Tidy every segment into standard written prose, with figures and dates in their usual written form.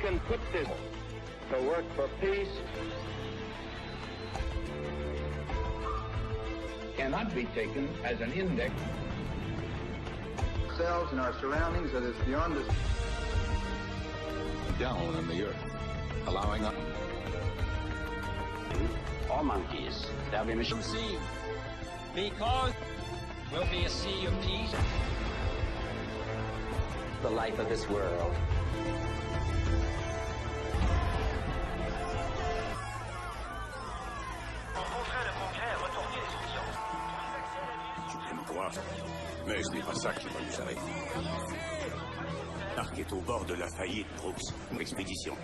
can put this to work for peace cannot be taken as an index. Ourselves and our surroundings that is beyond us. Down on the earth, allowing us. All monkeys. There'll be machine sea, because will be a sea of peace. the life of this world. Tu peux me croire, mais ce n'est pas ça qui va nous arrêter. L'arc est au bord de la faillite, Brooks. Expédition.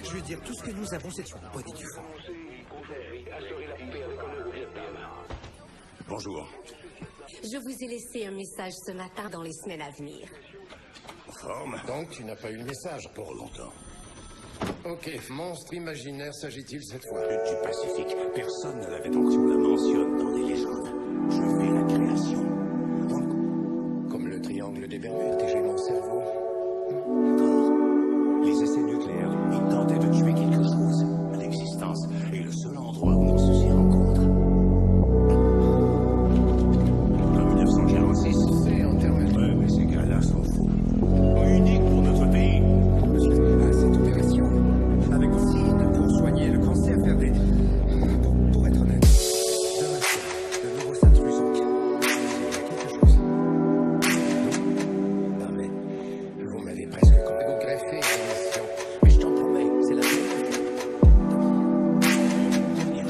Je veux dire, tout ce que nous avons, c'est une bonne du fond. Bonjour. Je vous ai laissé un message ce matin dans les semaines à venir. En forme? Donc, tu n'as pas eu le message? Pour longtemps. Ok, monstre imaginaire s'agit-il cette fois? Lutte du Pacifique. Personne ne l'avait entendu. On la mentionne dans les légendes. Je fais la création. Comme le triangle des Bermudes, protégez mon cerveau. D'accord. Les essais nucléaires, ils tentaient de tuer quelque chose. L'existence est le seul endroit où nos soucis rencontrent. En 1946. C'est en termes de... Ouais, mais ces gars-là sont fous. Unique pour notre pays. À cette opération, avec Sid, pour soigner le cancer, faire des... Pour être honnête, demain soir, de nouveaux intrus en quelque chose. Non mais, vous m'avez presque complètement greffé à l'émission. Mais je t'en promets, c'est la Dernière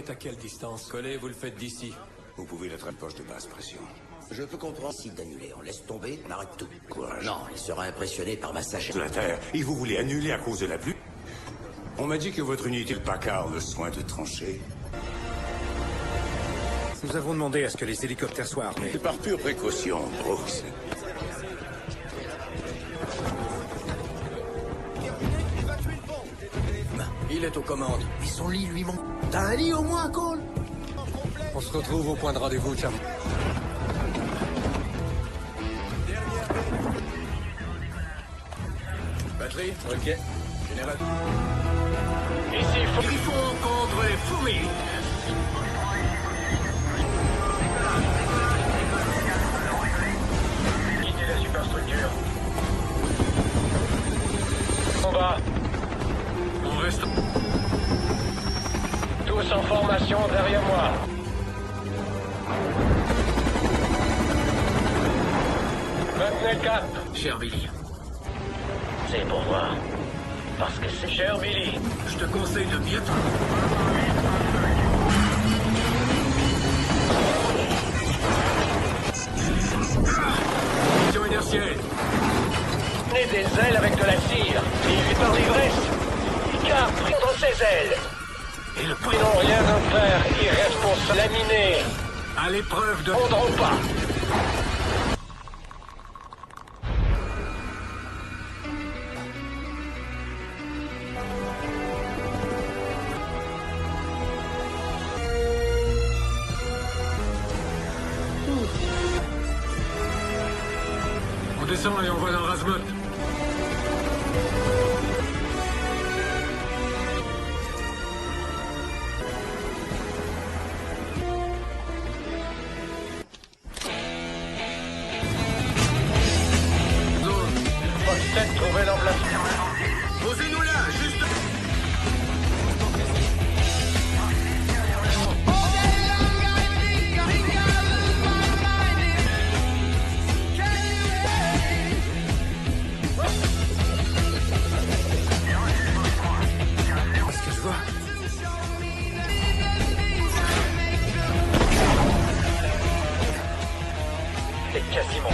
est à quelle distance? Collé, vous le faites d'ici. Vous pouvez l'être à une poche de basse pression. Je peux comprendre si d'annuler. On laisse tomber, on arrête tout. Courage. Non, il sera impressionné par ma sagesse. La Terre, et vous voulez annuler à cause de la pluie? On m'a dit que votre unité de Packard le soin de trancher. Nous avons demandé à ce que les hélicoptères soient armés. C'est par pure précaution, Brooks. Il est aux commandes. Et son lit lui manque. T'as un lit au moins, Cole? On se retrouve au point de rendez-vous, Charlie. Batterie? Ok. Général. Ici, Griffon contre les fourmis. quittez la superstructure. Combat. On reste. Tous en formation derrière moi. Maintenez le cap. Cher Billy, C'est pour voir. Parce que c'est cher, Billy. je te conseille de bien Mission inertielle. Tenez des ailes avec de la cire. Suivi par l'ivresse. Car prendre ses ailes. Et le Ils n'ont rien à faire. Irresponsable. Laminés. à l'épreuve de... Ne prendront pas. On descend et on va dans Razmot. Fox 7, trouvez l'emplacement. Posez-nous là, juste... Est-ce que je vois? C'est quasiment.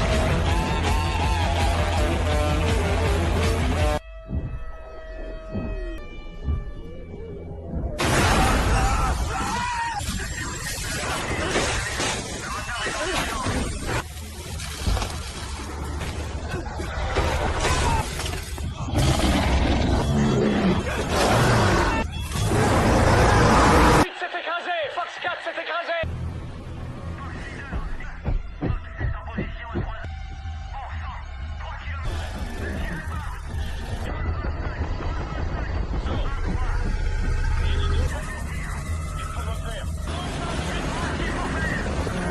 s'est écrasé. Fox 4 s'est écrasé.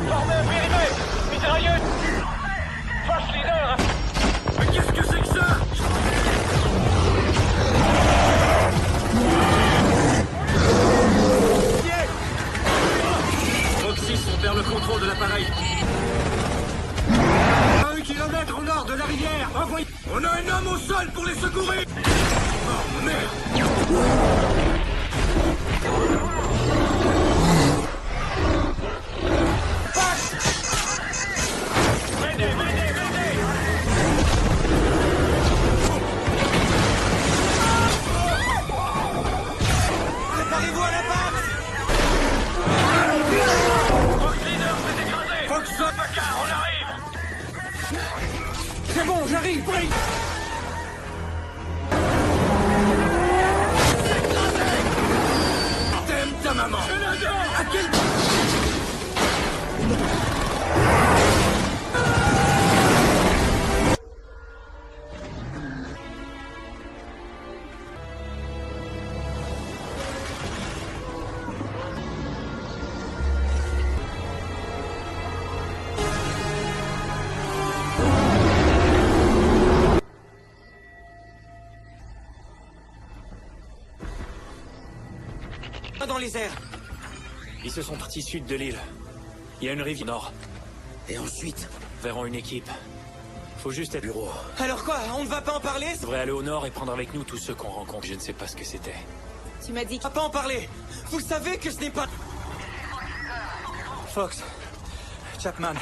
Formez un périmètre. Mitrailleuse. Fox leader. Mais qu'est-ce que c'est que ça? Roxy, on perd le contrôle de l'appareil. 1 kilomètre au nord de la rivière. Envoyez. On a un homme au sol pour les secourir. Oh merde. Venez, venez, venez. Préparez-vous à l'impact! Fox leader s'est écrasé. Fox Packard, on arrive. C'est bon, j'arrive, brille! T'aimes ta maman. À quel... Dans les airs. Ils se sont partis sud de l'île. Il y a une rive nord. Et ensuite, Verront une équipe. Faut juste être bureau. Alors quoi, on ne va pas en parler? On devrait aller au nord et prendre avec nous tous ceux qu'on rencontre. Je ne sais pas ce que c'était. Tu m'as dit On va pas en parler. Vous savez que ce n'est pas... Fox. Chapman.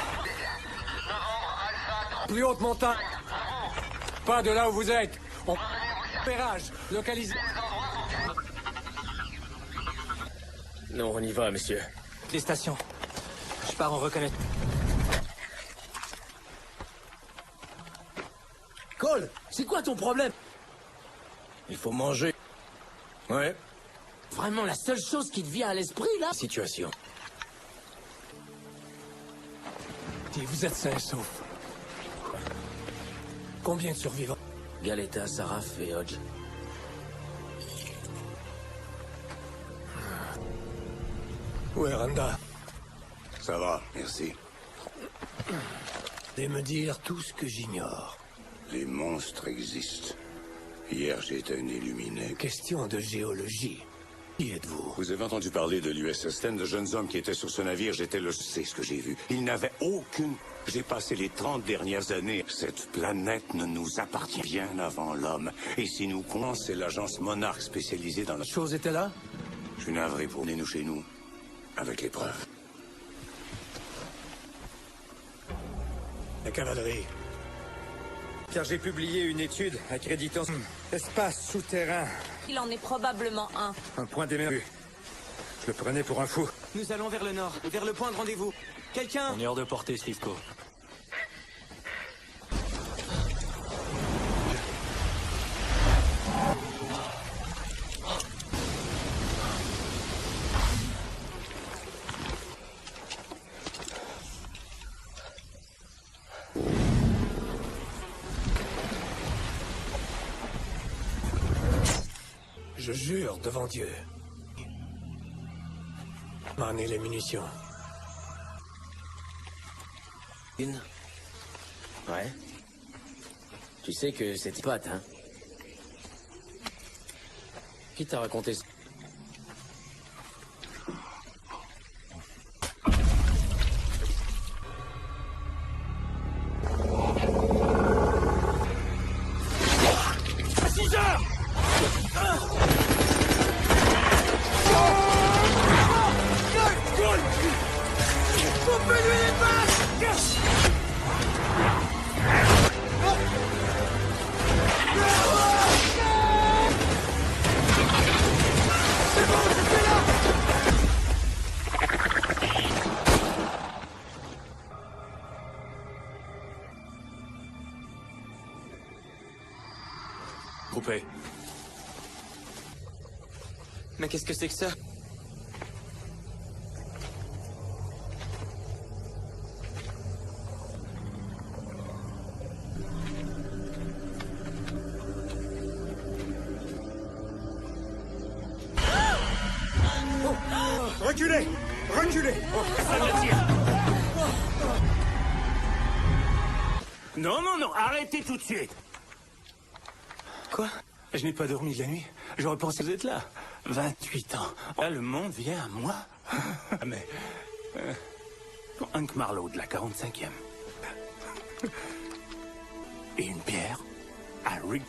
Plus haute montagne. Pas de là où vous êtes. On... Pérage. Localisé. Non, on y va, monsieur. Les stations. Je pars en reconnaître. Cole, c'est quoi ton problème? Il faut manger. Ouais. Vraiment la seule chose qui te vient à l'esprit, là? Situation. Si vous êtes sains et saufs. Combien de survivants? Galeta, Saraf et Hodge. Où est Randa? Ça va, merci. Et me dire tout ce que j'ignore. Les monstres existent. Hier, j'étais un illuminé. Question de géologie. Qui êtes-vous? Vous avez entendu parler de l'USS Sten, de jeunes hommes qui étaient sur ce navire. C'est ce que j'ai vu. Ils n'avaient aucune... J'ai passé les 30 dernières années. Cette planète ne nous appartient bien avant l'homme. Et si nous comptons, c'est l'agence Monarch spécialisée dans la... Chose était là? Je suis navré pour nous chez nous. Avec les preuves. La cavalerie. Car j'ai publié une étude accréditant espace souterrain. Il en est probablement un. Un point d'émergence. Je le prenais pour un fou. Nous allons vers le nord, vers le point de rendez-vous. Quelqu'un? On est hors de portée, Slivko. Je jure devant Dieu. M'amener les munitions. Une? Ouais. Tu sais que c'est pote, hein? Qui t'a raconté ça? Coupé. Mais qu'est-ce que c'est que ça? Reculez! Reculez! Oh, personne ne tire! Non, non, non, arrêtez tout de suite. Quoi? Je n'ai pas dormi de la nuit. J'aurais pensé que vous êtes là. 28 ans. Là, le monde vient à moi. Mais... Hank Marlowe de la 45e. Et une bière à Rick.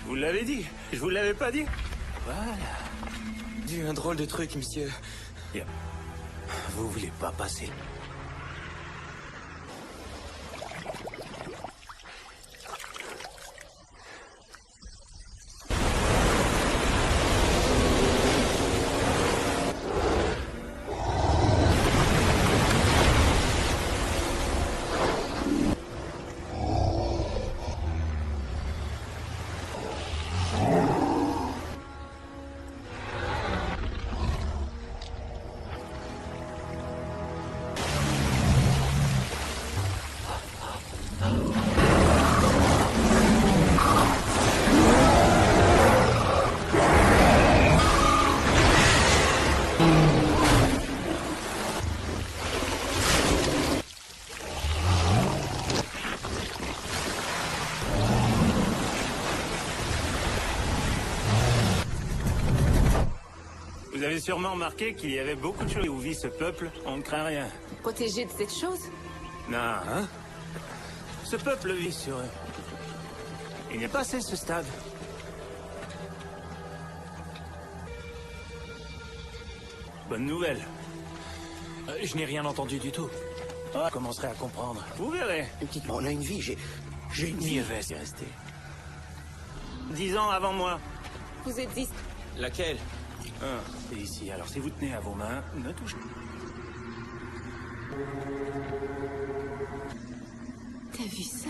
Je vous l'avais dit. Je vous l'avais pas dit. Voilà. Dû un drôle de truc, monsieur. Yep. Vous voulez pas passer? Vous avez sûrement remarqué qu'il y avait beaucoup de choses où vit ce peuple, on ne craint rien. Protégé de cette chose? Non, hein? Ce peuple vit sur eux. Il n'est pas assez ce stade. Bonne nouvelle. Je n'ai rien entendu du tout. Je commencerai à comprendre. Vous verrez. On a une vie, j'ai une vie. Mieux est resté. 10 ans avant moi. Vous êtes ici. Laquelle? C'est ici. Alors si vous tenez à vos mains, ne touchez pas. T'as vu ça?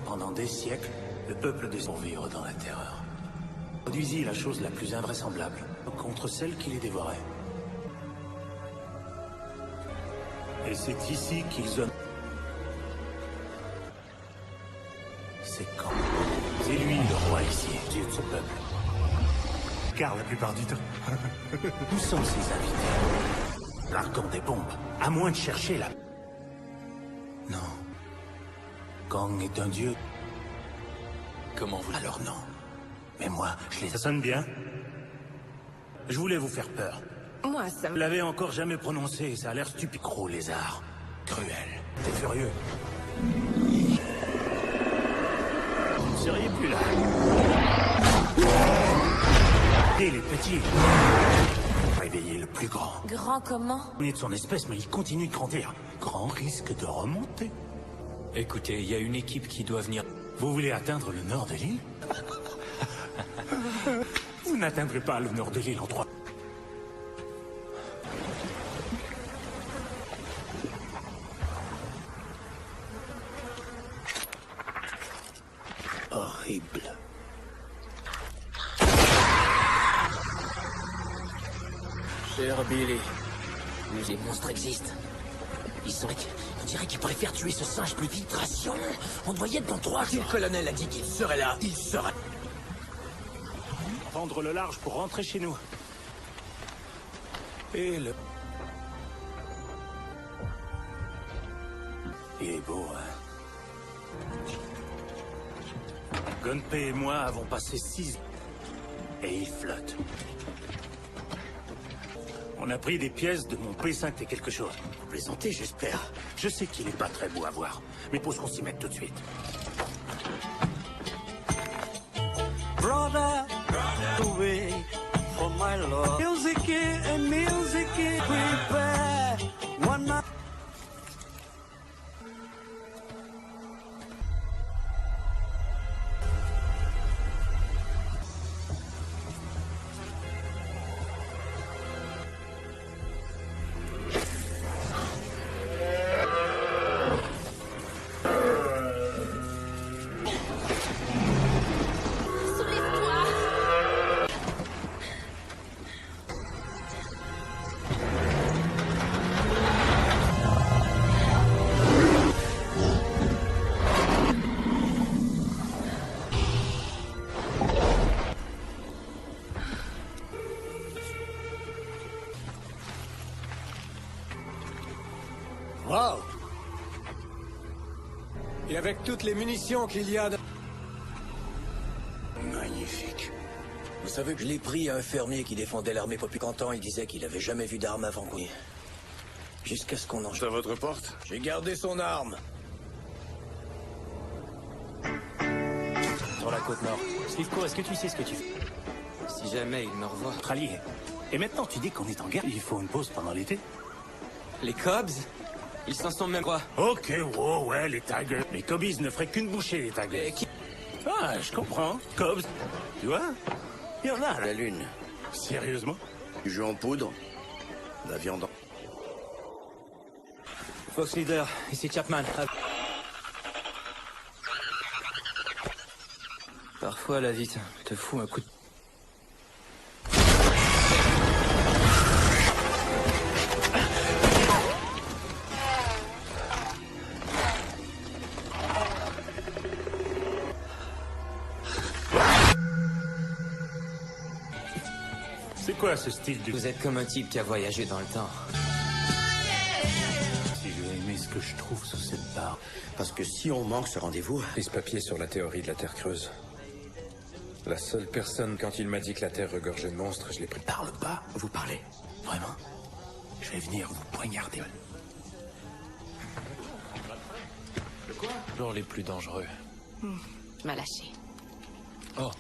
Pendant des siècles, le peuple de survivre dans la terreur. Produisit la chose la plus invraisemblable contre celle qui les dévorait. Et c'est ici qu'ils ont... C'est quand? C'est lui le roi ici, Dieu de ce peuple. Car la plupart du temps, nous sommes ses invités. Larguant des bombes, à moins de chercher la... Non. Kang est un dieu. Comment vous... Alors non. Mais moi, je les... Ça sonne bien. Je voulais vous faire peur. Moi, ça Vous me... l'avez encore jamais prononcé, ça a l'air stupide. Gros lézard. Cruel. T'es furieux. Vous ne seriez plus là. Et les petits. Réveiller le plus grand. Grand comment? Il est de son espèce, mais il continue de grandir. Grand risque de remonter. Écoutez, il y a une équipe qui doit venir. Vous voulez atteindre le nord de l'île? Vous n'atteindrez pas le nord de l'île en 3. Horrible. Cher Billy. Les monstres existent. On dirait qu'ils préfèrent tuer ce singe plus vite. Ration. On doit y être dans 3 jours. Le colonel a dit qu'il serait là. Il sera... Prendre le large pour rentrer chez nous. Et le... Il est beau, hein. Gunpei et moi avons passé 6... Et il flotte. On a pris des pièces de mon P5 et quelque chose. Vous plaisantez, j'espère. Je sais qu'il est pas très beau à voir, mais pour qu'on s'y mette tout de suite. Brother, away for my love. Music and music prepare. One night. Wow! Et avec toutes les munitions qu'il y a... Magnifique. Vous savez que je l'ai pris à un fermier qui défendait l'armée populaire. Il disait qu'il avait jamais vu d'arme avant. Jusqu'à ce qu'on en... C'est à votre porte? J'ai gardé son arme. Sur la côte nord. Slivko, est-ce que tu sais ce que tu fais? Si jamais il me revoit. Rallié. Et maintenant, tu dis qu'on est en guerre. Il faut une pause pendant l'été. Les Cubs? Ils s'en sont même quoi? Ok, wow, ouais, les Tigers. Les Cubbies ne feraient qu'une bouchée, les Tigers. Ah, je comprends. Cubs. Tu vois? Il y en a, La lune. Sérieusement? Du jus en poudre, de la viande en... Fox Leader, ici Chapman. Parfois, la vie te fout un coup de... C'est quoi ce style de... Vous êtes comme un type qui a voyagé dans le temps. Si je vais aimer ce que je trouve sous cette barre. Parce que si on manque ce rendez-vous... Pris ce papier sur la théorie de la Terre creuse. La seule personne, quand il m'a dit que la Terre regorgeait de monstres, je l'ai pris. Parle pas. Vous parlez. Vraiment? Je vais venir vous poignarder. De quoi? Toujours les plus dangereux. Tu m'as lâché. Oh.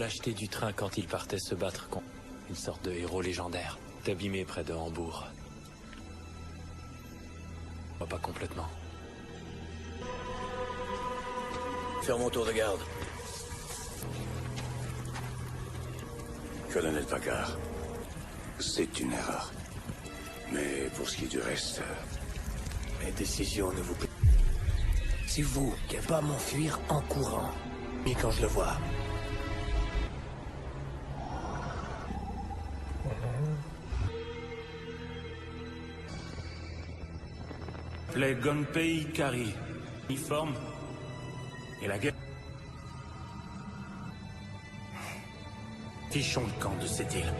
Lâcheté du train quand il partait se battre contre une sorte de héros légendaire. Abîmé près de Hambourg. Pas complètement. Faire mon tour de garde. Colonel Packard, c'est une erreur. Mais pour ce qui est du reste... Mes décisions ne vous plaisent. C'est vous qui n'avez pas m'enfuir en courant. Mais quand je le vois. Les Gunpei Kari, uniforme et la guerre. Fichons le camp de cette île.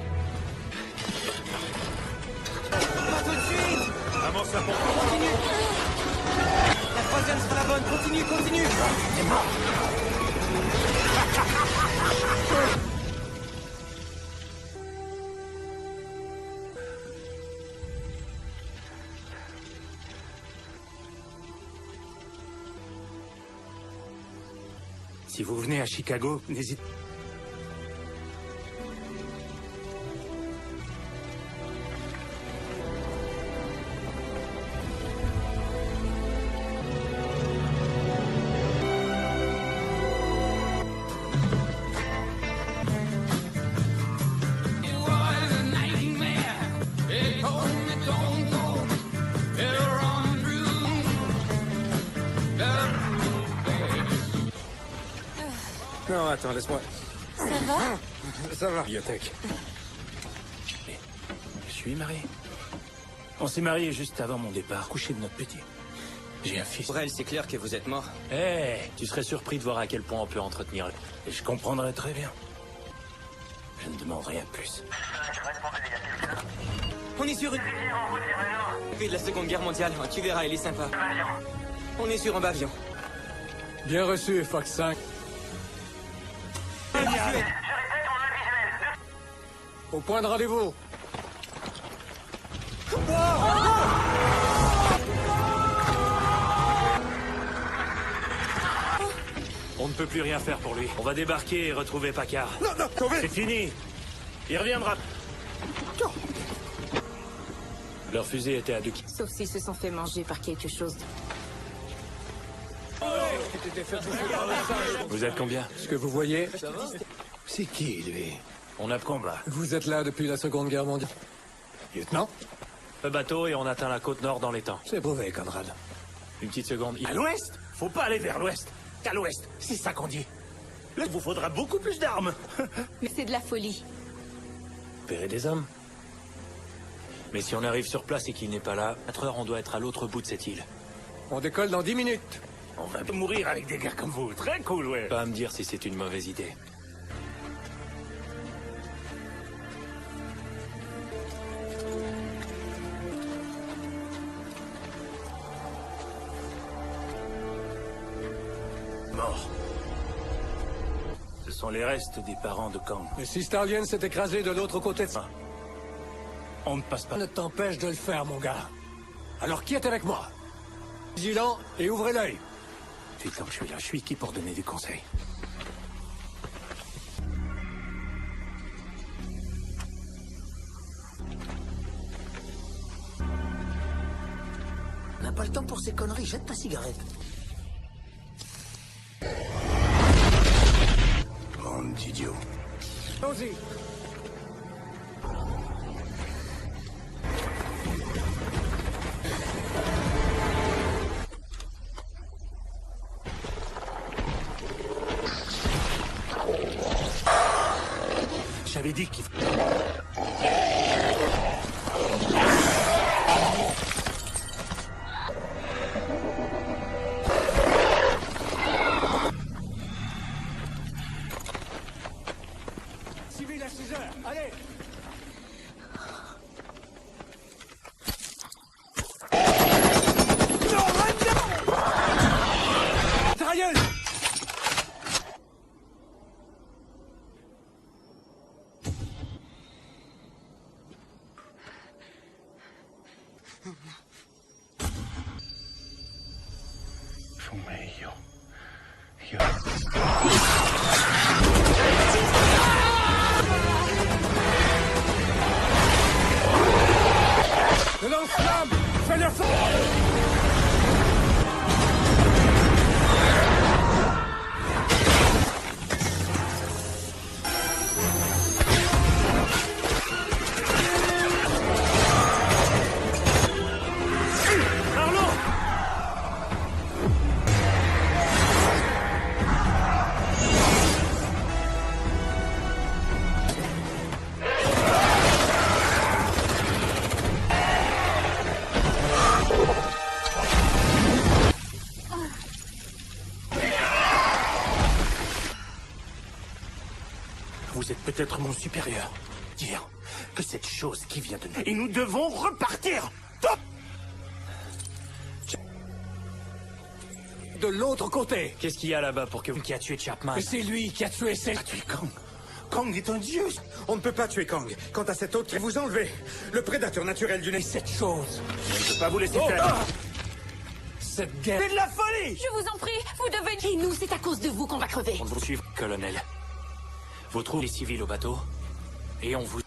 Pas tout de suite! Avance la porte. Continue! La troisième sera la bonne, continue, continue! C'est mort! Si vous venez à Chicago, n'hésitez pas. Non, attends, laisse-moi. Ça va? Ça va. Bibliothèque. Je suis marié. On s'est marié juste avant mon départ, couché de notre petit. J'ai un fils. Pour elle, c'est clair que vous êtes mort. Tu serais surpris de voir à quel point on peut entretenir le... Et je comprendrai très bien. Je ne demande rien de plus. On est sur une... Depuis de la Seconde Guerre mondiale, tu verras, il est sympa. On est sur un avion. Bien reçu, Fox 5. Au point de rendez-vous. On ne peut plus rien faire pour lui. On va débarquer et retrouver Packard. Non, C'est fini. Il reviendra. Leur fusée était à 2 km. Sauf s'ils se sont fait manger par quelque chose. Vous êtes combien? Ce que vous voyez, C'est qui, lui? On a de combat. vous êtes là depuis la Seconde Guerre mondiale. Lieutenant, Le bateau et on atteint la côte nord dans les temps. c'est prouvé, Conrad. Une petite seconde. À l'ouest? Faut pas aller vers l'ouest. Qu'à l'ouest, c'est ça qu'on dit. Là, il vous faudra beaucoup plus d'armes. Mais c'est de la folie. Opérer des hommes. Mais si on arrive sur place et qu'il n'est pas là, 4 heures, on doit être à l'autre bout de cette île. On décolle dans 10 minutes. On va mourir avec des gars comme vous. Très cool, ouais. Pas à me dire si c'est une mauvaise idée. Mort. Ce sont les restes des parents de Kang. Le Sistarlian s'est écrasé de l'autre côté de ça. On ne passe pas. Ne t'empêche de le faire, mon gars. Alors qui est avec moi? Vigilant et ouvrez l'œil. Puis tant que je suis là, je suis qui pour donner des conseils? On n'a pas le temps pour ces conneries, jette ta cigarette. Bande d'idiots. Allons-y. J'avais dit qu'il... Civil à 6 heures, allez. Trailleuse. Yo. Le lance-flamme! Fais-le fort! Vous êtes peut-être mon supérieur. Dire que cette chose qui vient de nous... Et nous devons repartir. Top. De l'autre côté. Qu'est-ce qu'il y a là-bas pour que vous... Qui a tué Chapman? Et c'est lui qui a tué Il a tué Kang. Kang est un dieu. On ne peut pas tuer Kang. Quant à cet autre qui vous enlevez, le prédateur naturel d'une... cette chose. Je ne peux pas vous laisser faire. Cette guerre... C'est de la folie. Je vous en prie, vous devez... Et nous, c'est à cause de vous qu'on va crever. On vous suit, colonel. Vous trouvez les civils au bateau, et on vous...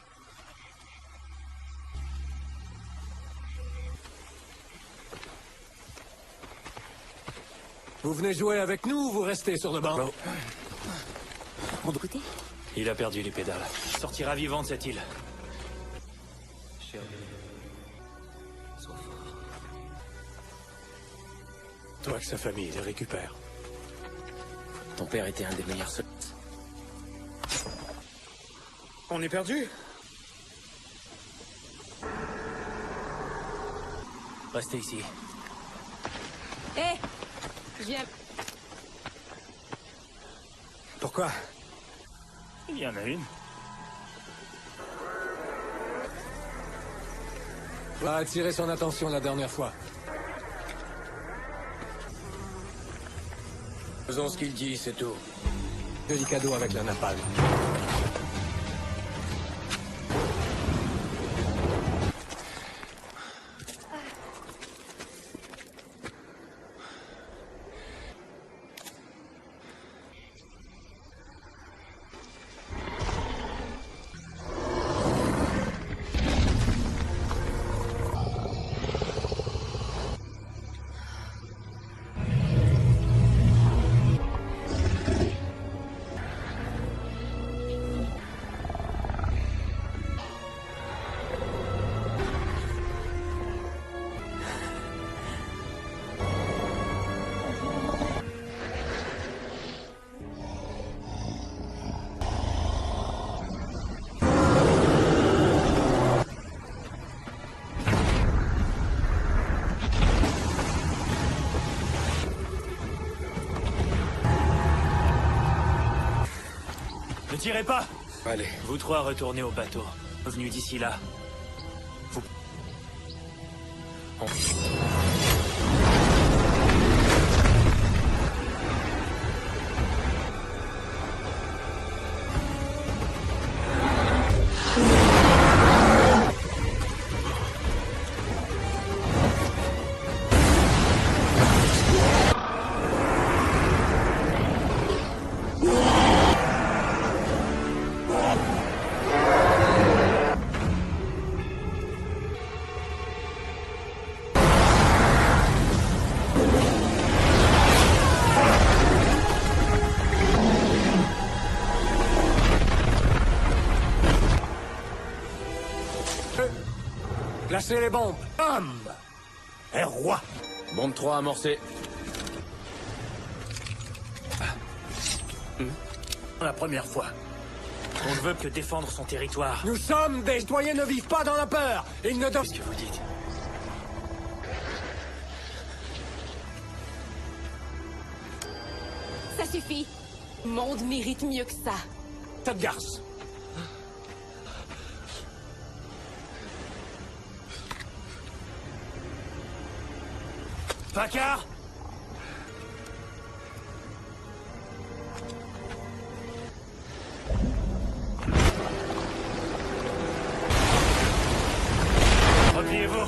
Vous venez jouer avec nous ou vous restez sur le banc? Écoutez. Il a perdu les pédales. Il sortira vivant de cette île. Toi que sa famille les récupère. Ton père était un des meilleurs soldats. On est perdu? Restez ici. Hé, je viens... Pourquoi? Il y en a une. Va attirer son attention la dernière fois. Faisons ce qu'il dit, c'est tout. Joli cadeau avec la napalm. Ne tirez pas! Allez. Vous trois retournez au bateau. Revenu d'ici là. Vous... Placez les bombes. Bam! Un roi. Bombe 3 amorcée. La première fois. On ne veut que défendre son territoire. Nous sommes des citoyens, ne vivent pas dans la peur. Ils ne doivent... Qu'est-ce que vous dites? Ça suffit. Le monde mérite mieux que ça. Cette garce. Paccard! Repliez-vous.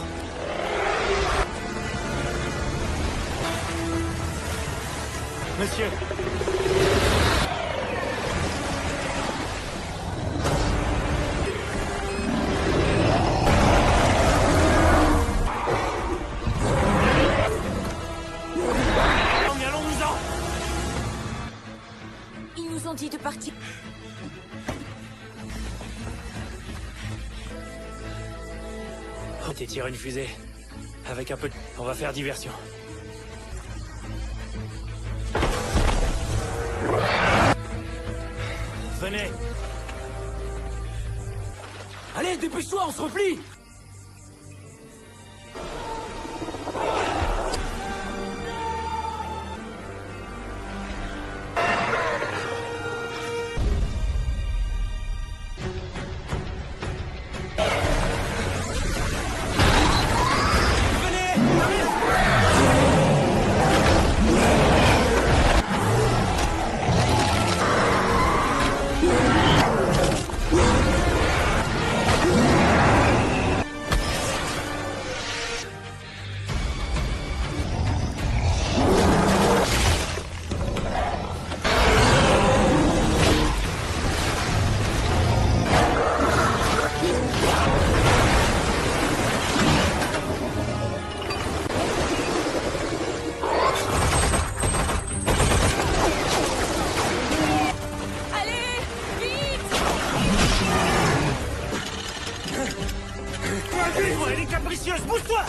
Monsieur. dit de partir. Oh, t'es tiré une fusée. Avec un peu de... On va faire diversion. Venez. Allez, dépêche-toi, on se replie. Elle est capricieuse, bouge-toi!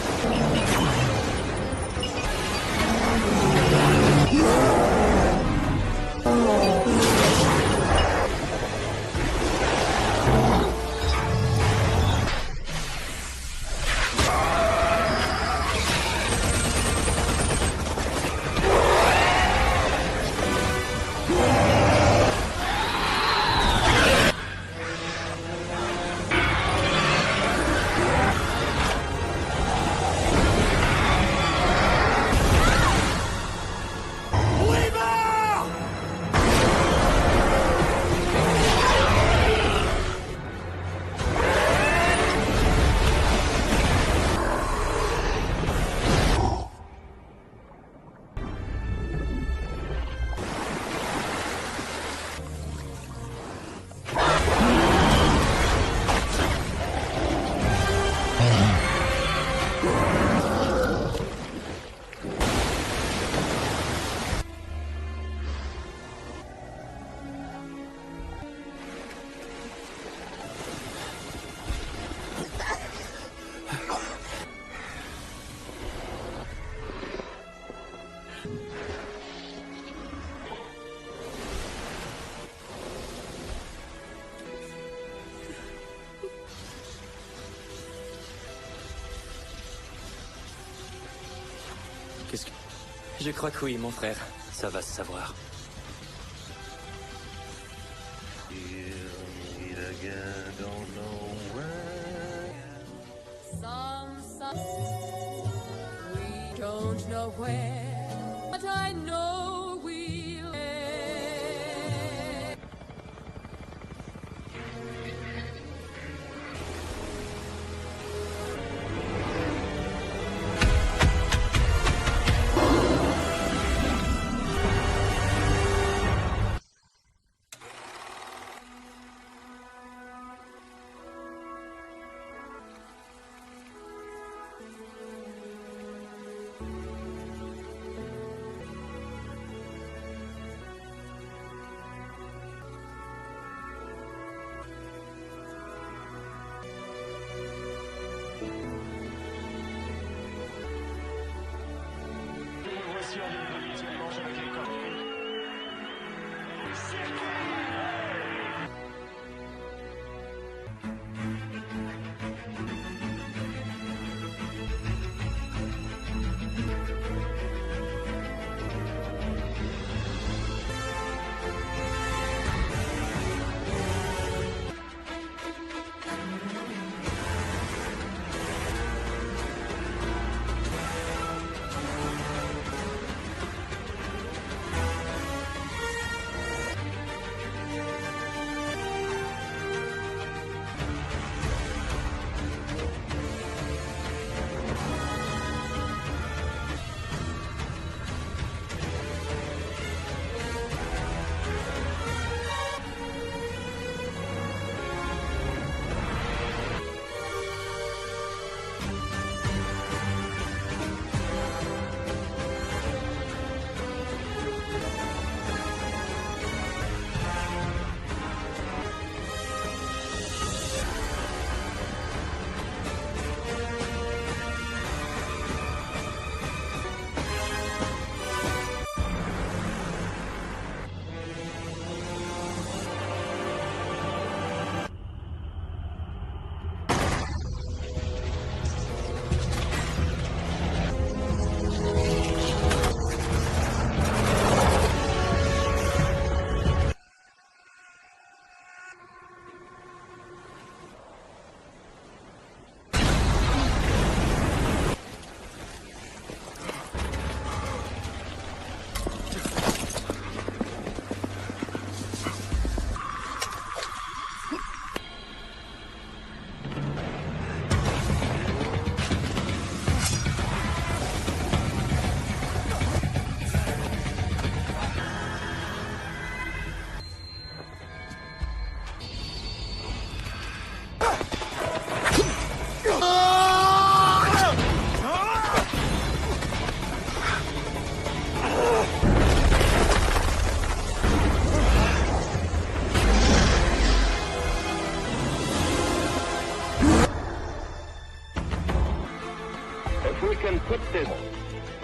Qu'est-ce que... Je crois que oui, mon frère. Ça va se savoir. We don't know where, but I know we'll get.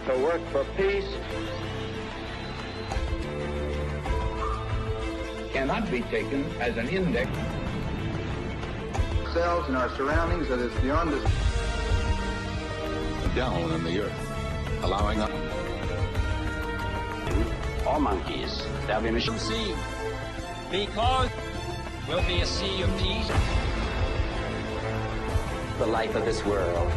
to work for peace cannot be taken as an index. Ourselves and our surroundings that is beyond us. Down on the earth, allowing us. All monkeys. There'll be a mission. Sea. Because will be a sea of peace. The life of this world.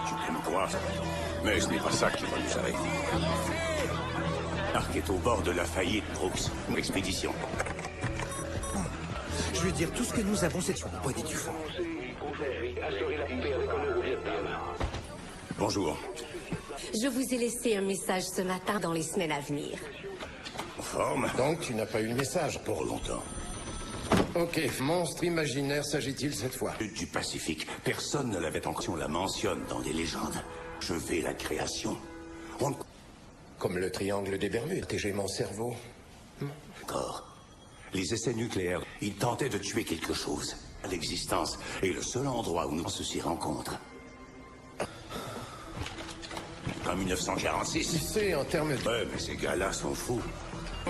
Tu peux me croire, mais ce n'est pas ça qui va nous arrêter. L'arc est au bord de la faillite, Brooks. Expédition. Je veux dire, tout ce que nous avons, c'est une boîte du fond. Bonjour. Je vous ai laissé un message ce matin dans les semaines à venir. En forme. Donc, tu n'as pas eu le message pour longtemps. Ok, monstre imaginaire s'agit-il cette fois? Du Pacifique. Personne ne l'avait encore. On la mentionne dans des légendes. Je fais la création. Comme le triangle des Bermudes. Protéger mon cerveau. Encore. Les essais nucléaires, ils tentaient de tuer quelque chose. L'existence est le seul endroit où nous s'y rencontrent. En 1946. Tu sais, en termes de... Ouais, mais ces gars-là sont fous.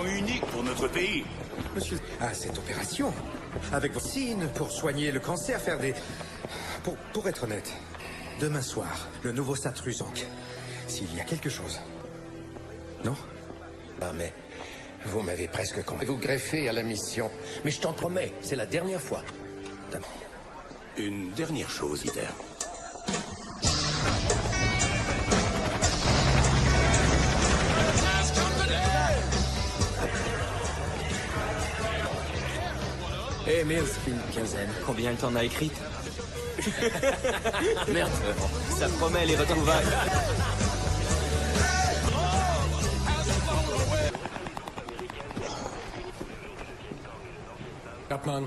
Unique pour notre pays. Monsieur, à cette opération, avec vos signes pour soigner le cancer, faire des... Pour être honnête, demain soir, le nouveau Satrusant. S'il y a quelque chose. Non? Ah, mais... Vous m'avez presque convaincu. Vous greffez à la mission. Mais je t'en promets, c'est la dernière fois. Une dernière chose, Peter. Eh, Mills, une quinzaine. Combien elle t'en a écrite? Merde. Ça promet les retrouvailles. Chapman.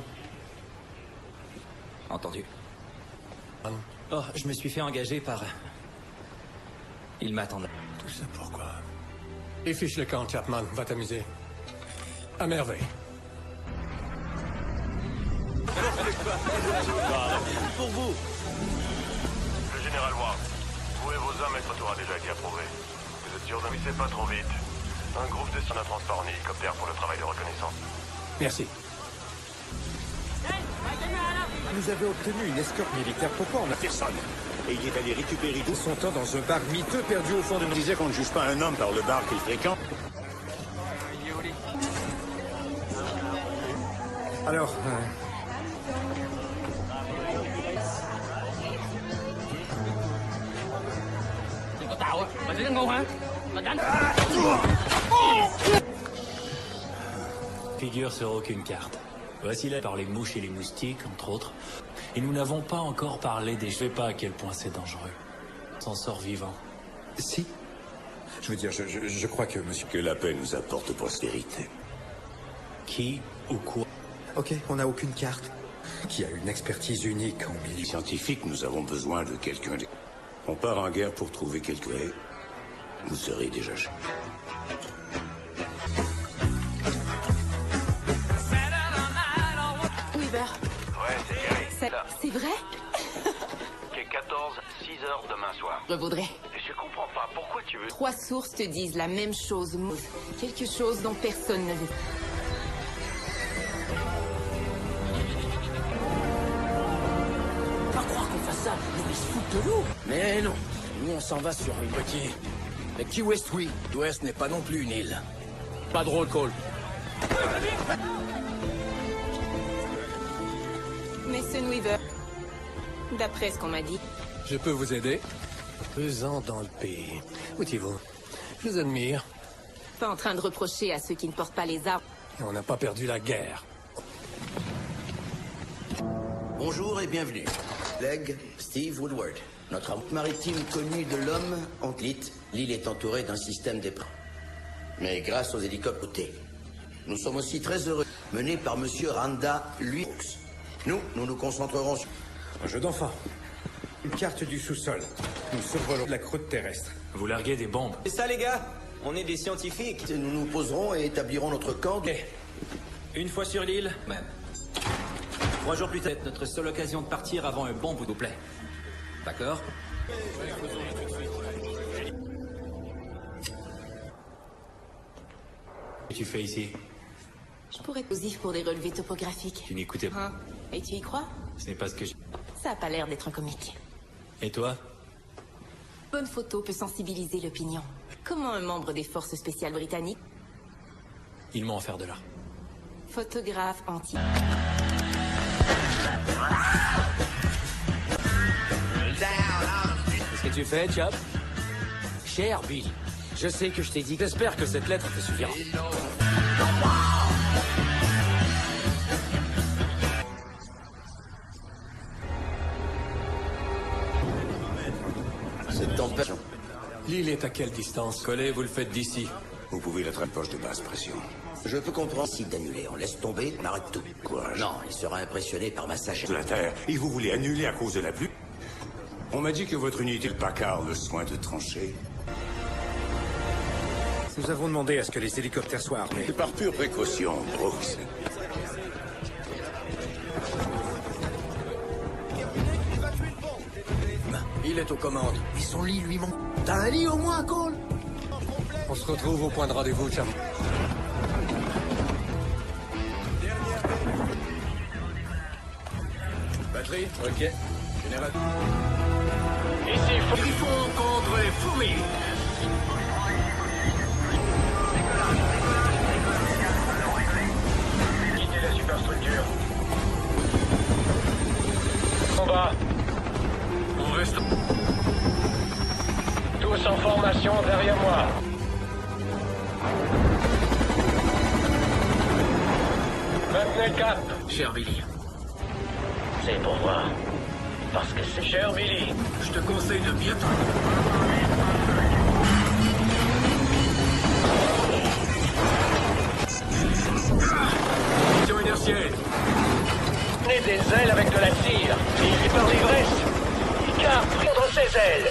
Entendu. Oh, je me suis fait engager par... Il m'attendait. Tout ça pourquoi? Et fiche le camp, Chapman. Va t'amuser. À merveille. Pour vous. Le général Ward, vous et vos hommes, votre tour a déjà été approuvé. Vous êtes sûr d'inviter pas trop vite. Un groupe de un transport en hélicoptère pour le travail de reconnaissance. Merci. Vous avez obtenu une escorte militaire. Pourquoi on a... Personne. Et il est allé récupérer tout son temps dans un bar miteux perdu au fond de... On disait qu'on ne juge pas un homme par le bar qu'il fréquente. Alors... Figure sur aucune carte. Voici là par les mouches et les moustiques, entre autres. Et nous n'avons pas encore parlé des... Je sais pas à quel point c'est dangereux. S'en sort vivant. Si. Je veux dire, je crois que monsieur... Que la paix nous apporte prospérité. Qui ou quoi? Ok, on n'a aucune carte. Qui a une expertise unique en milieu. Scientifique, nous avons besoin de quelqu'un... On part en guerre pour trouver quelqu'un... Vous serez déjà... Weaver. Ouais, c'est Gary. C'est vrai? Quai 14, 6 heures demain soir. Je voudrais. Et je comprends pas, pourquoi tu veux... 3 sources te disent la même chose, Moose. Quelque chose dont personne ne veut. Pas croire qu'on fasse ça, nous ils se foutent de nous. Mais non, nous on s'en va sur une petite... Mais Key West, oui. L'Ouest n'est pas non plus une île. Pas de roll call. Mason Weaver. D'après ce qu'on m'a dit. Je peux vous aider? 2 ans dans le pays. Où étiez-vous? Je vous admire. Pas en train de reprocher à ceux qui ne portent pas les armes. On n'a pas perdu la guerre. Bonjour et bienvenue. Leg, Steve Woodward. Notre route maritime connue de l'homme, Antlit, l'île est entourée d'un système d'épreuves. Mais grâce aux hélicoptères, nous sommes aussi très heureux, menés par Monsieur Randa, lui. Nous nous concentrerons sur... Un jeu d'enfant. Une carte du sous-sol. Nous survolons la croûte terrestre. Vous larguez des bombes. C'est ça, les gars. On est des scientifiques. Nous nous poserons et établirons notre camp. Une fois sur l'île, même. 3 jours plus tard, notre seule occasion de partir avant un bon bout, s'il vous plaît. D'accord? Qu'est-ce que tu fais ici? Je pourrais être positif pour des relevés topographiques. Tu n'écoutais pas. Et tu y crois? Ce n'est pas ce que je... Ça a pas l'air d'être un comique. Et toi? Bonne photo peut sensibiliser l'opinion. Comment un membre des forces spéciales britanniques? Ils m'ont offert de là. Photographe anti... Qu'est-ce que tu fais, Chop? Cher Bill, je sais que je t'ai dit. J'espère que cette lettre te suffira. Cette tempête... L'île est à quelle distance? Collé, vous le faites d'ici. Vous pouvez être à poche de basse pression. Je peux comprendre si d'annuler. On laisse tomber, on arrête tout. Quoi? Non, il sera impressionné par ma sagesse. De la Terre. Et vous voulez annuler à cause de la pluie? On m'a dit que votre unité, le Packard, le soin de trancher. Nous avons demandé à ce que les hélicoptères soient armés. C'est par pure précaution, Brooks. Il est aux commandes. Et son lit lui manque. T'as un lit au moins, Cole? On se retrouve au point de rendez-vous, Cham. Batterie? Ok. Général. Ici, Griffon contre les fourmis. quittez la superstructure. Combat. On reste... Tous en formation derrière moi. Maintenez le cap. Cher Billy, C'est pour voir. Parce que c'est cher, Billy. je te conseille de bien... Mission inertielle. Tenez des ailes avec de la cire. Il lui par l'ivresse. Car prendre ses ailes.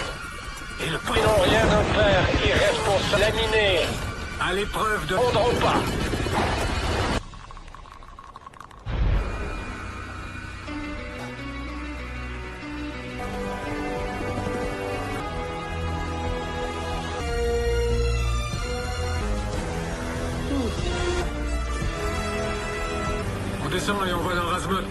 Et le Ils n'ont rien à faire. Irresponsable. Laminé. à l'épreuve de... Ne prendront pas. On descend et on va dans Razmot.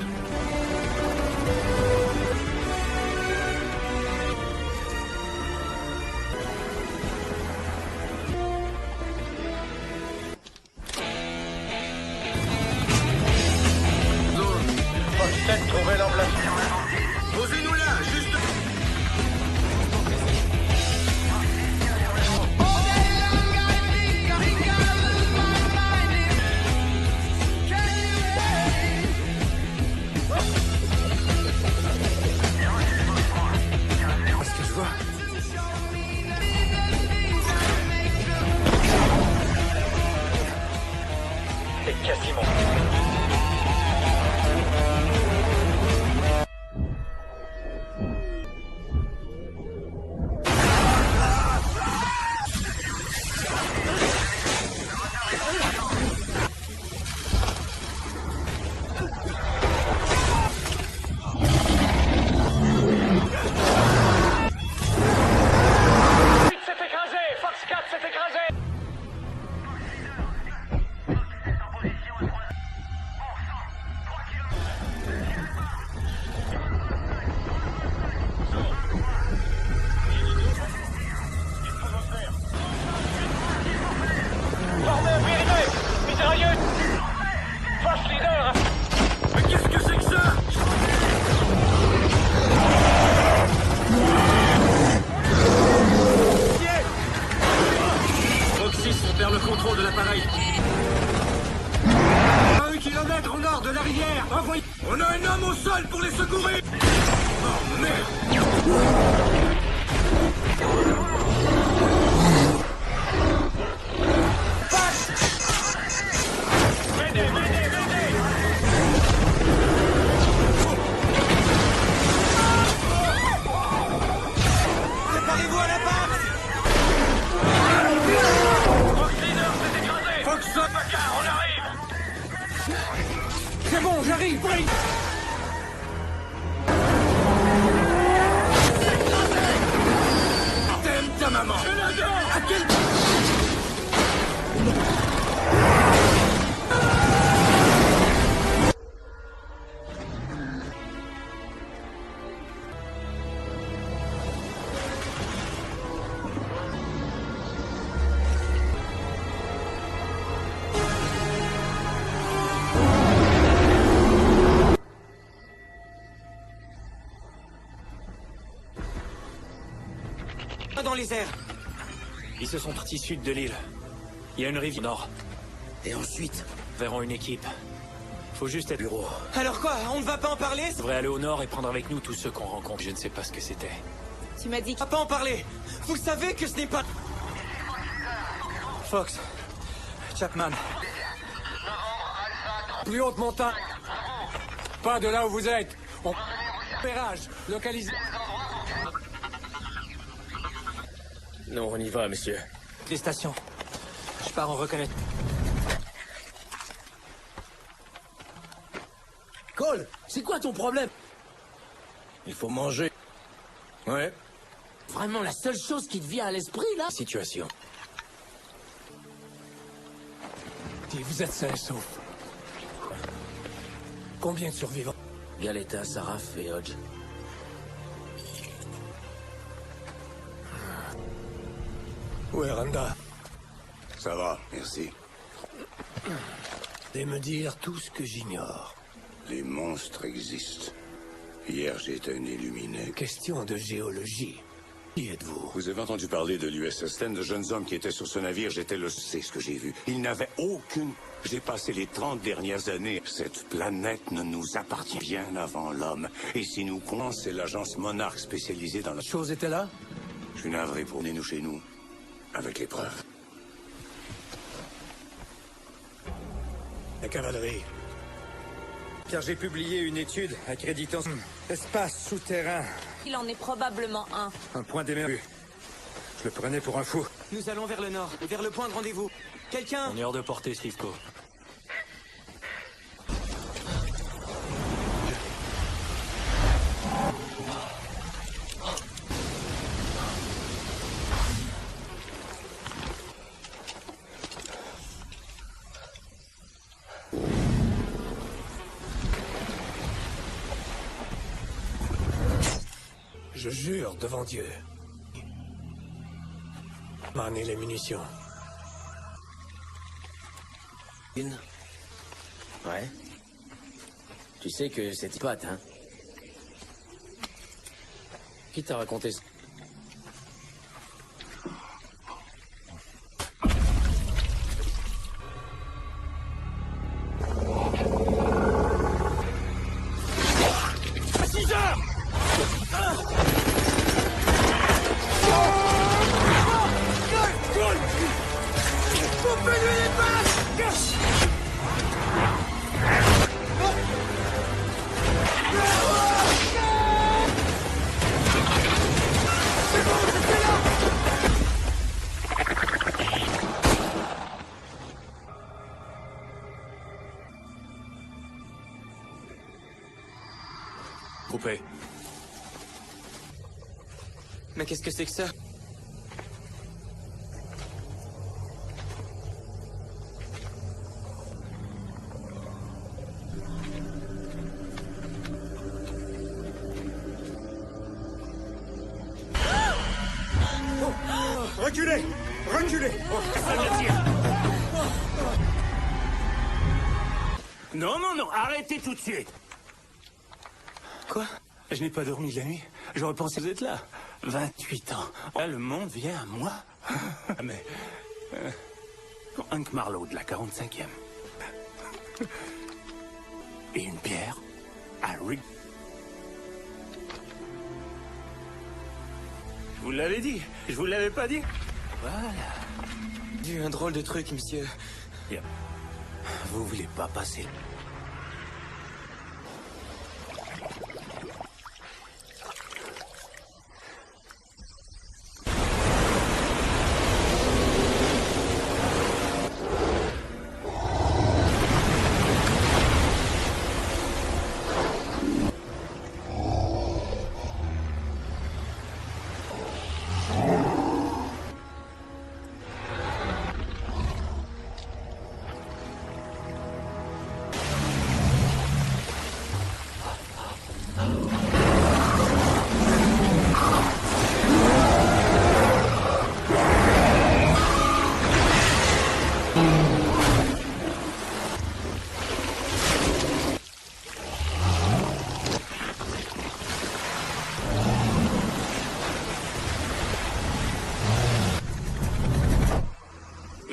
Fox 7, trouvez l'emplacement. Posez-nous là, juste... Parce que je vois. C'est quasiment. s'est écrasé. Fox 4 s'est écrasé. Formez un périmètre. Mitrailleuse. Fox leader. Mais qu'est-ce que c'est que ça? Roxys, on perd le contrôle de l'appareil. À 1 kilomètre au nord de la rivière. Envoyez... On a un homme au sol pour les secourir. Oh merde. Venez, venez, venez. Préparez-vous à l'impact. Fox leader s'est écrasé. Fox 7. Packard, on arrive. C'est bon, j'arrive. T'aimes ta maman. Je l'adore. À quel... Dans les airs. Ils se sont partis sud de l'île. Il y a une rivière au nord. Et ensuite, Verront une équipe. Faut juste être bureau. Alors quoi? On ne va pas en parler? On devrait aller au nord et prendre avec nous tous ceux qu'on rencontre. Je ne sais pas ce que c'était. Tu m'as dit On va pas en parler. Vous savez que ce n'est pas... Fox. Chapman. Plus haute montagne. Pas de là où vous êtes. On... Repérage. Localisé. non, on y va, monsieur. Les stations. Je pars en reconnaître. Cole, c'est quoi ton problème? Il faut manger. Ouais. Vraiment la seule chose qui te vient à l'esprit, là? Situation. Si vous êtes sains et saufs. Combien de survivants? Galeta, Saraf et Hodge. Où est Randa? Ça va, merci. Et me dire tout ce que j'ignore. Les monstres existent. Hier, j'ai été un illuminé. Question de géologie. Qui êtes-vous? Vous avez entendu parler de l'USS Sten, de jeunes hommes qui étaient sur ce navire. J'étais le... C'est ce que j'ai vu. Ils n'avaient aucune... J'ai passé les 30 dernières années. Cette planète ne nous appartient bien avant l'homme. Et si nous comptons, c'est l'agence Monarch spécialisée dans la... Chose était là? Je suis navré pour nous chez nous. Avec les preuves. La cavalerie. Car j'ai publié une étude accréditant espace souterrain. il en est probablement un. Un point d'émergence. Je le prenais pour un fou. Nous allons vers le nord, vers le point de rendez-vous. Quelqu'un? On est hors de portée, Slivko. Je jure devant Dieu. M'en est les munitions. Une? Ouais. Tu sais que c'est pote, hein? Qui t'a raconté ça? Coupé. Mais qu'est-ce que c'est que ça? Reculez! Reculez! Ça me tire. Non, non, non, arrêtez tout de suite. Quoi? Je n'ai pas dormi de la nuit. J'aurais pensé que vous êtes là. 28 ans. Là, le monde vient à moi. Mais... Hank Marlowe de la 45e. Et une bière à Rick. Je vous l'avais dit. Je vous l'avais pas dit. Voilà. Vu un drôle de truc, monsieur. Yep. Vous voulez pas passer... Vous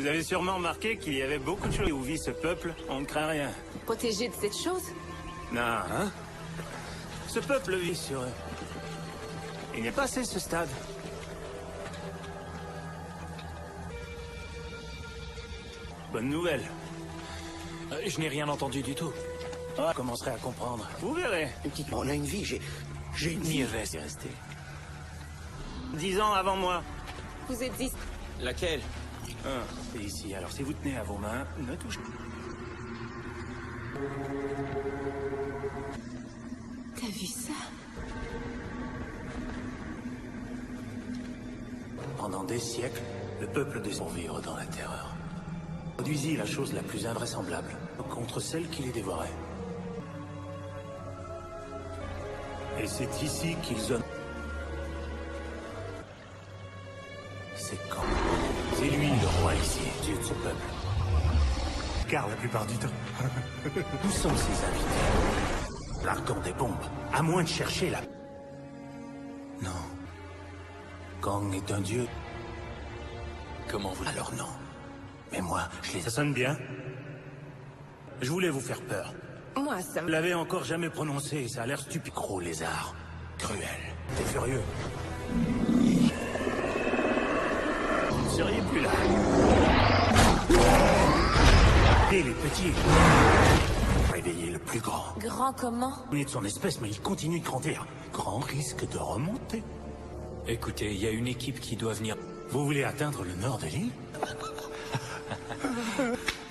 avez sûrement remarqué qu'il y avait beaucoup de choses où vit ce peuple. On ne craint rien. Protégé de cette chose? Non, hein? Ce peuple vit sur eux. Il n'est pas assez ce stade. Bonne nouvelle. Je n'ai rien entendu du tout. Oh, je commencerai à comprendre. Vous verrez. Dites-moi, on a une vie, j'ai une vie. Nieves est resté. 10 ans avant moi. Vous êtes ici. Laquelle? C'est ici. Alors si vous tenez à vos mains, ne touchez pas. T'as vu ça? Pendant des siècles, le peuple des survivre dans la terreur. Produisit la chose la plus invraisemblable contre celle qui les dévorait. Et c'est ici qu'ils ont... C'est quand? C'est lui le roi ici, Dieu de ce peuple. Car la plupart du temps. Où sont ses invités? Larguant des bombes, à moins de chercher la... Non. Kang est un dieu. Comment vous... Alors non. Mais moi, je les... Ça sonne bien? Je voulais vous faire peur. Moi, ça Vous me... l'avez encore jamais prononcé, ça a l'air stupide. Gros lézard. Cruel. T'es furieux. Vous ne seriez plus là. Et les petits. Réveillez le plus grand. Grand comment? Il est de son espèce, mais il continue de grandir. Grand risque de remonter. Écoutez, il y a une équipe qui doit venir. Vous voulez atteindre le nord de l'île?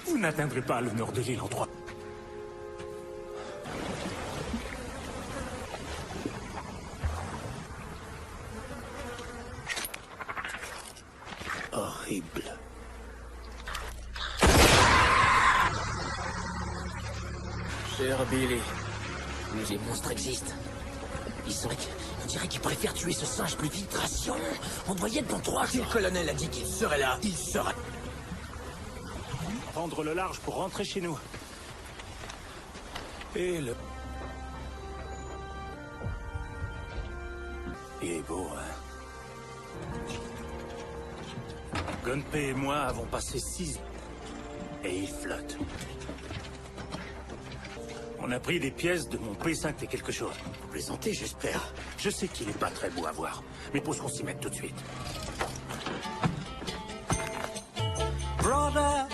Vous n'atteindrez pas le nord de l'île en 3. Horrible. Cher Billy, les monstres existent. On dirait qu'ils préfèrent tuer ce singe plus vite. Ration. On te voyait dans 3 jours. Le colonel a dit qu'il serait là. Il serait... Prendre le large pour rentrer chez nous. Et le... Il est beau, hein? Gunpei et moi avons passé 6 ans. Et il flotte. On a pris des pièces de mon P5 et quelque chose. Vous plaisantez, j'espère. Je sais qu'il est pas très beau à voir, mais pour qu'on s'y mette tout de suite. Brother,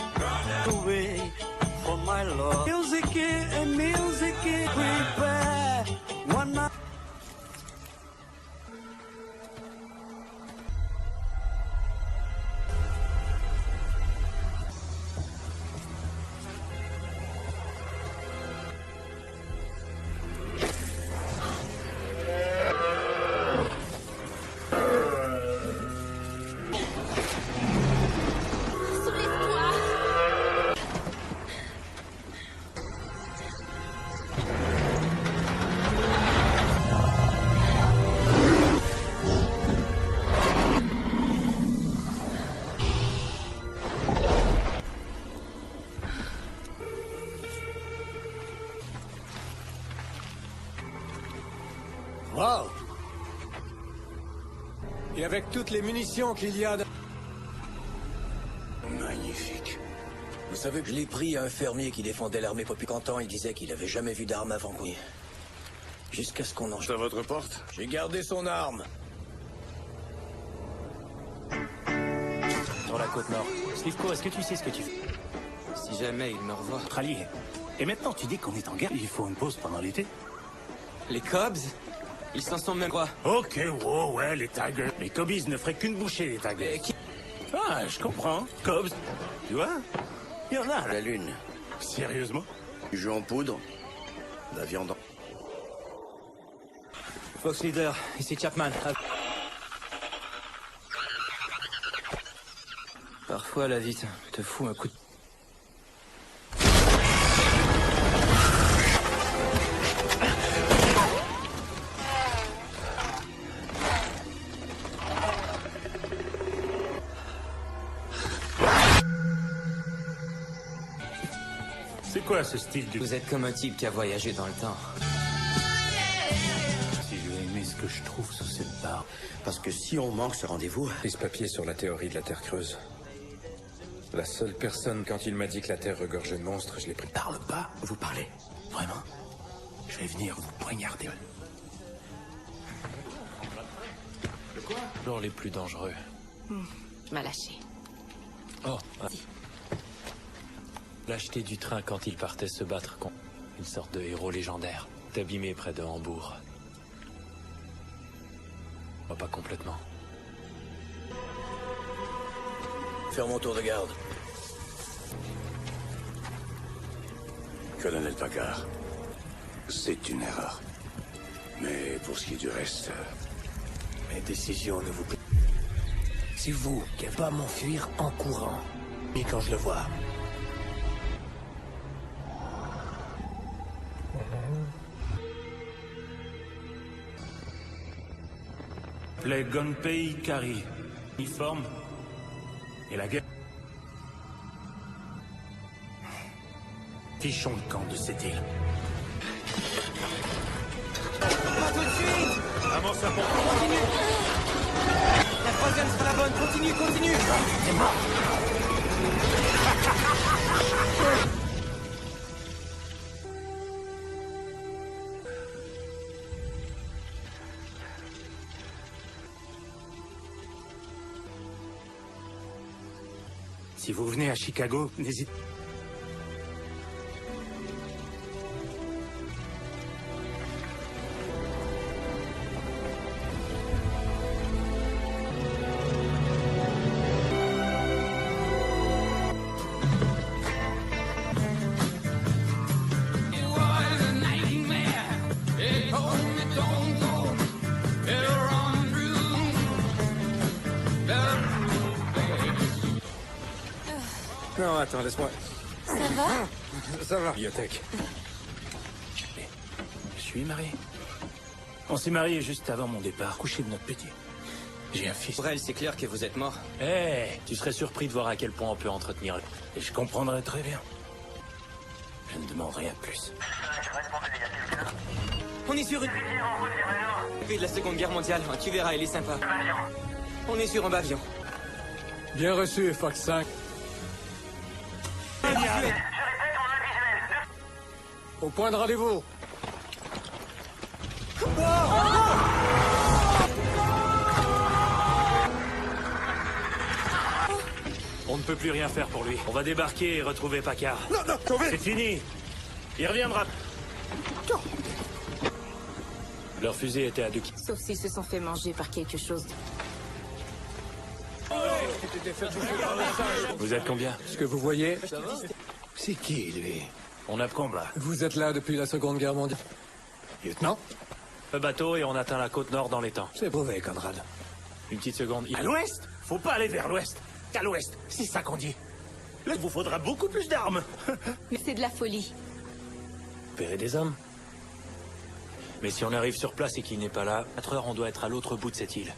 away for my love. Music and music prepare. One night. Wow! Et avec toutes les munitions qu'il y a... Magnifique. Vous savez que je l'ai pris à un fermier qui défendait l'armée populaire. Quand il disait qu'il avait jamais vu d'arme avant. Oui. Jusqu'à ce qu'on en... C'est à votre porte? J'ai gardé son arme. Sur la côte nord. Slivko, est-ce que tu sais ce que tu fais? Si jamais il me revoit. Notre allié. Et maintenant, tu dis qu'on est en guerre. Il faut une pause pendant l'été. Les Cobs? Ils s'en sont même quoi? Ok, wow, ouais, les Tigers. Les Cobbies ne feraient qu'une bouchée, les Tigers. Ah, je comprends. Cobs. Tu vois? Il y en a, là. La lune. Sérieusement? Du jus en poudre. De la viande en... Fox Leader, ici Chapman. Parfois, la vie te fout un coup de... quoi ce style de... Vous êtes comme un type qui a voyagé dans le temps. Si je vais aimer ce que je trouve sous cette barre. Parce que si on manque ce rendez-vous... Pris ce papier sur la théorie de la Terre creuse. La seule personne, quand il m'a dit que la Terre regorgeait de monstres, je l'ai pris. Parle pas, vous parlez. Vraiment? Je vais venir vous poignarder. De quoi? Toujours les plus dangereux. Tu m'as lâché. Oh, lâcheté du train quand il partait se battre contre une sorte de héros légendaire. Abîmé près de Hambourg. Oh, pas complètement. Faire mon tour de garde. Colonel Packard, c'est une erreur. Mais pour ce qui est du reste... Mes décisions ne vous plaisent. C'est vous qui n'avez pas m'enfuir en courant. Ni quand je le vois. Les Gunpei Kari. Uniforme. Et la guerre. Fichons le camp de cette île. Pas tout de suite! Comment ça pour... Continue! La troisième sera la bonne, continue, continue! C'est mort! Si vous venez à Chicago, n'hésitez pas. Non, attends, laisse-moi. Ça va? Ça va. Bibliothèque. Je suis marié. On s'est marié juste avant mon départ, couché de notre petit. J'ai un fils. Pour elle, c'est clair que vous êtes mort. Tu serais surpris de voir à quel point on peut entretenir. Et je comprendrais très bien. Je ne demande rien de plus. On est sur une... Depuis de la Seconde Guerre mondiale, tu verras, il est sympa. On est sur un avion. Bien reçu, Fox 5. Au point de rendez-vous. On ne peut plus rien faire pour lui. On va débarquer et retrouver Packard. Non, c'est fini. Il reviendra. Leur fusée était à 2 km. Sauf s'ils se sont fait manger par quelque chose. Vous êtes combien? Ce que vous voyez, c'est qui, lui? On a combat. Vous êtes là depuis la Seconde Guerre mondiale. Lieutenant? Le bateau et on atteint la côte nord dans les temps. C'est prouvé, Conrad. Une petite seconde. À l'ouest? Faut pas aller vers l'ouest. Qu'à l'ouest, c'est ça qu'on dit. Là, il vous faudra beaucoup plus d'armes. Mais c'est de la folie. Opérer des hommes. Mais si on arrive sur place et qu'il n'est pas là, à 4 heures, on doit être à l'autre bout de cette île.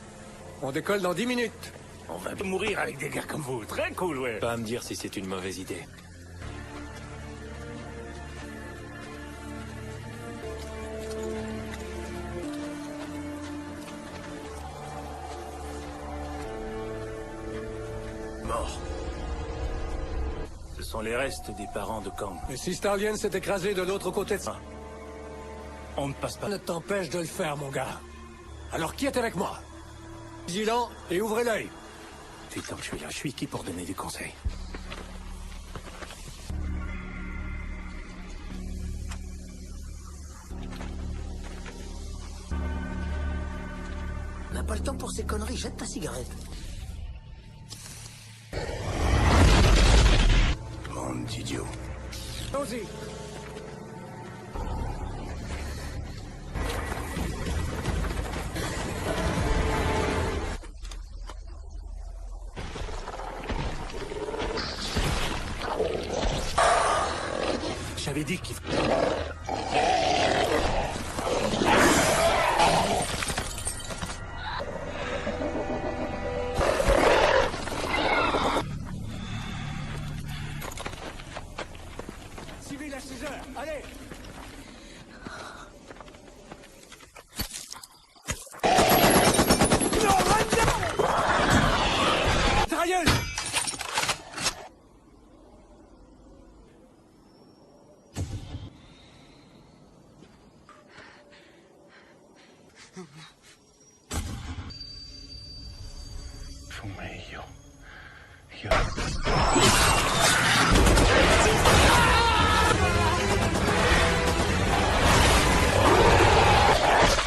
On décolle dans 10 minutes. On va mourir avec des gars comme vous. Très cool, ouais. Pas à me dire si c'est une mauvaise idée. Mort. Ce sont les restes des parents de Kang. Et si Starlien s'est écrasé de l'autre côté de ça, on ne passe pas. ne t'empêche de le faire, mon gars. Alors qui est avec moi? Vigilant et ouvrez l'œil. Puis comme je suis là, je suis qui pour donner des conseils? On n'a pas le temps pour ces conneries, jette ta cigarette. Bande d'idiot. Allons-y. J'avais dit qu'il...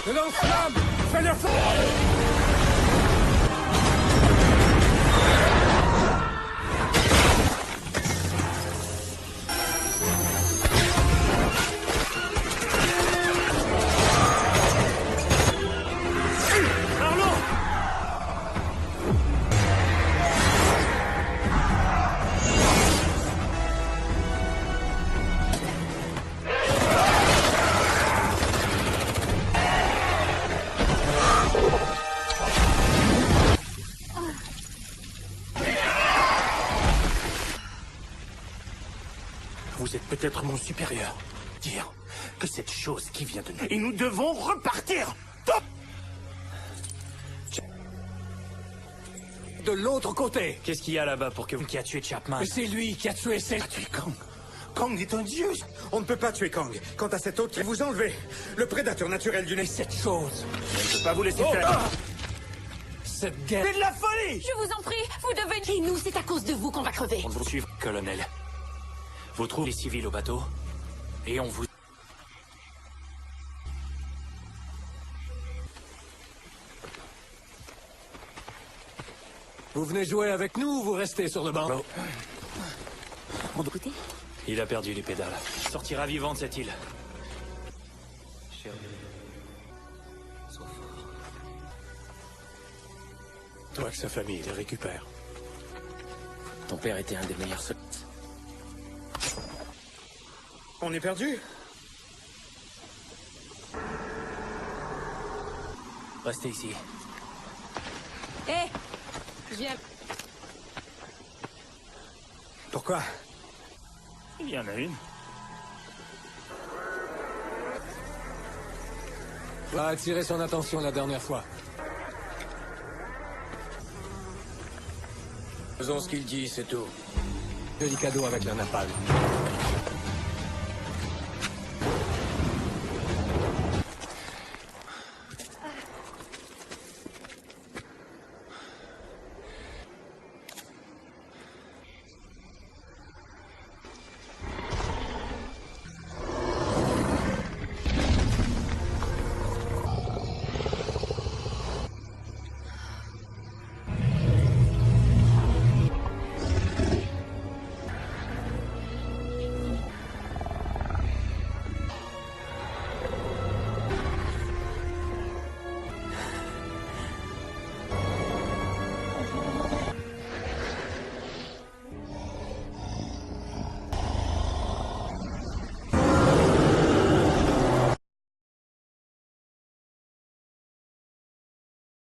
Le lance-flamme! Fais-le feu! Vous êtes peut-être mon supérieur. Dire que cette chose qui vient de nous... Et nous devons repartir. Top. De l'autre côté. Qu'est-ce qu'il y a là-bas pour que vous... Qui a tué Chapman? C'est lui qui a tué A tué Kang. Kang est un dieu. On ne peut pas tuer Kang. Quant à cet autre, vous enlevez le prédateur naturel du nez. cette chose. Je ne peux pas vous laisser faire. Cette guerre... C'est de la folie! Je vous en prie, vous devez... Et nous, c'est à cause de vous qu'on va crever. On vous suit, colonel. Vous trouvez les civils au bateau, et on vous... Vous venez jouer avec nous ou vous restez sur le banc? Écoutez. Il a perdu les pédales. Sortira vivant de cette île. Toi que sa famille les récupère. Ton père était un des meilleurs soldats. On est perdu? Restez ici. Hé, viens. Pourquoi? Il y en a une. A attiré son attention la dernière fois. Faisons ce qu'il dit, c'est tout. Joli cadeau avec la napalm.